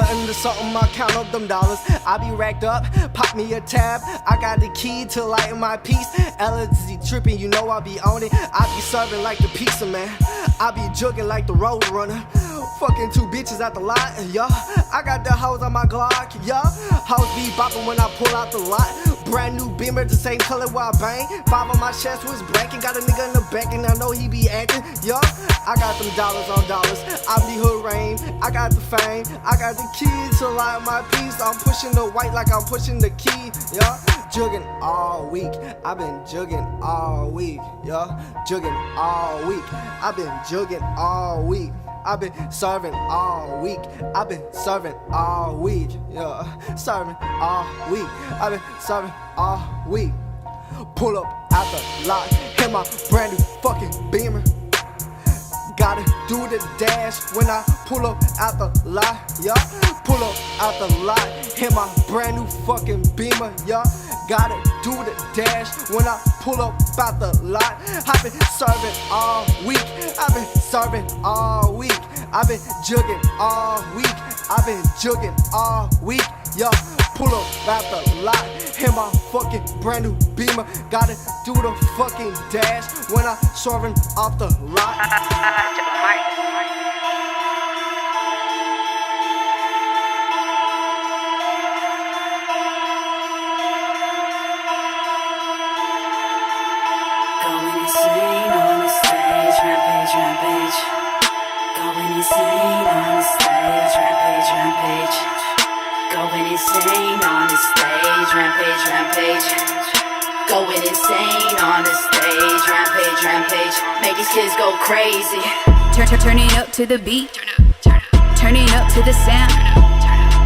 nothing to something, I count up them dollars. I be racked up, pop me a tab. I got the key to lighten my piece. LSD tripping, you know I be on it. I be serving like the pizza man. I be jugging like the road runner. Fucking two bitches at the lot, yeah. I got the hoes on my Glock, yeah. Hoes be bopping when I pull out the lot. Brand new Beamer, the same color while I bang. 5 on my chest was blanking. Got a nigga in the back and I know he be acting, yeah. I got them dollars on dollars. I be hood rain. I got the fame. I got the key to light my piece. I'm pushing the white like I'm pushing the key, yeah. Jugging all week. I've been jugging all week, yeah. Jugging all week. I've been jugging all week. I've been serving all week. I've been serving all week, yeah. Serving all week. I've been serving all week. Pull up out the lot, hit my brand new fucking Beamer. Gotta do the dash when I pull up out the lot, yeah. Pull up out the lot, hit my brand new fucking Beamer, yeah. Gotta do the dash when I pull up out the lot. I've been serving all week. I've been serving all week. I've been jugging all week. I've been jugging all week, yeah. Pull up out the lot, hit my fucking brand new Beamer. Gotta do the fucking dash when I swerving off the lot. Going insane on the stage, rampage, rampage. Going insane on the stage, rampage, rampage. Going insane on the stage, rampage, rampage. Going insane on the stage, rampage, rampage. Make these kids go crazy. Turning up to the beat, turning up to the sound.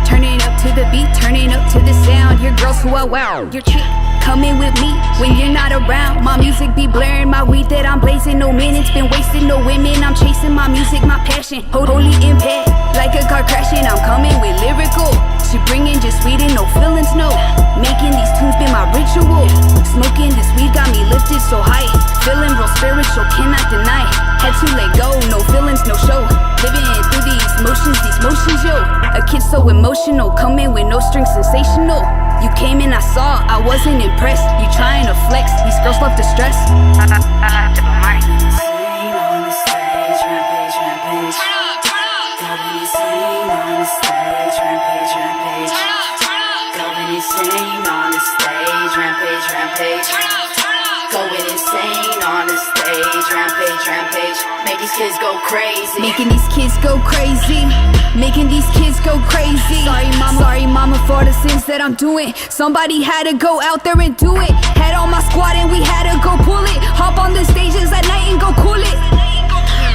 Turning up to the beat, turning up to the sound. Your girls who are wow, your chick. Coming with me when you're not around. My music be blaring, my weed that I'm blazing. No minutes been wasted, no women. I'm chasing my music, my passion. Holy impact, like a car crashing. I'm coming with lyrical. She bringing just weed and no feelings, no. Making these tunes been my ritual. Smoking this weed got me lifted so high. Feeling real spiritual, cannot deny. Had to let go, no feelings, no show. Living through these motions, yo. A kid so emotional, coming with no strings, sensational. You came in, I saw, I wasn't impressed. You trying to flex, these girls love to stress. Going insane on the stage, rampage, rampage. Going insane on the stage, rampage, rampage. Going insane on the stage, rampage, rampage. Going insane on the stage, rampage, rampage. Make these kids go crazy. Making these kids go crazy. Making these kids go crazy. Sorry mama for the sins that I'm doing. Somebody had to go out there and do it. Had on my squad and we had to go pull it. Hop on the stages at night and go cool it.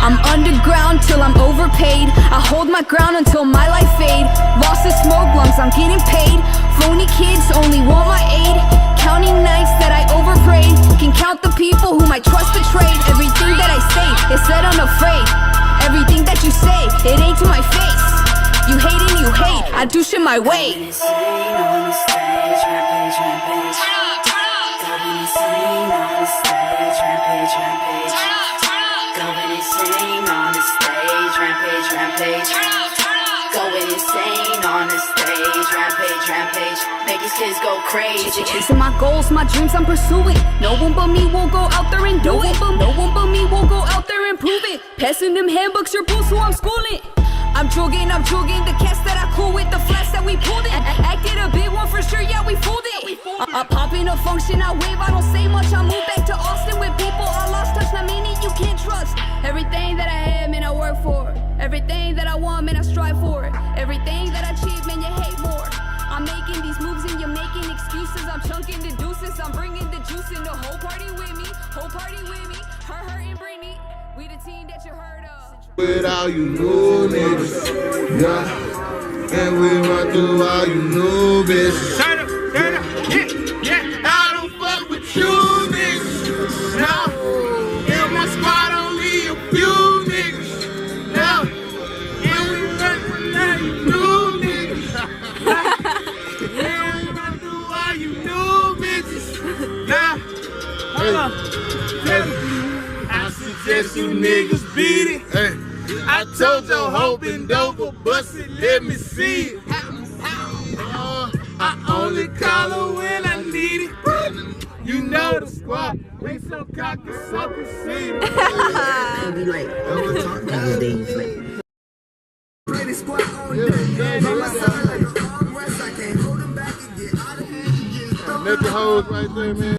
I'm underground till I'm overpaid. I hold my ground until my life fade. Lost the smoke lungs, I'm getting paid. Phony kids only want my aid. Counting nights that I overprayed. Can count the people whom I trust betrayed. Everything that I say is said unafraid. Everything that you say, it ain't to my face. You hate and you hate, I do shit my way. Going insane on the stage, rampage, rampage. Going insane on the stage, rampage, rampage. Going insane on the stage, rampage, rampage. Going insane on the stage, rampage, rampage. Make these kids go crazy. Chasing my goals, my dreams I'm pursuing. No one but me will go out there and do it. No one but me will go out there and prove it. Passing them handbooks, your boots who I'm schooling. I'm jogging the cats that I cool with, the flats that we pulled it. Acted a big one for sure, yeah, we fooled it. I pop in a function, I wave, I don't say much. I move back to Austin with people I lost touch, not meaning you can't trust. Everything that I have, man, I work for it. Everything that I want, man, I strive for it. Everything that I achieve, man, you hate more. I'm making these moves and you're making excuses. I'm chunking the deuces, I'm bringing the juice in. The whole party with me, whole party with me. Her and Brittany, we the team that you heard of. With all you new niggas, yeah. And we run through all you new bitches. Turn up, yeah. I don't fuck with you niggas, no. In my squad only a few niggas, no. And we run through all you new niggas. And we run through all you new bitches, nah. Hold on. I suggest you niggas beat it. I told your hoe bend over, bust it, let me see it. I only call her when I need it. You know the squad, we so cocky, so conceited. I'll be late. Every day he's late. Let the hoes right there, man.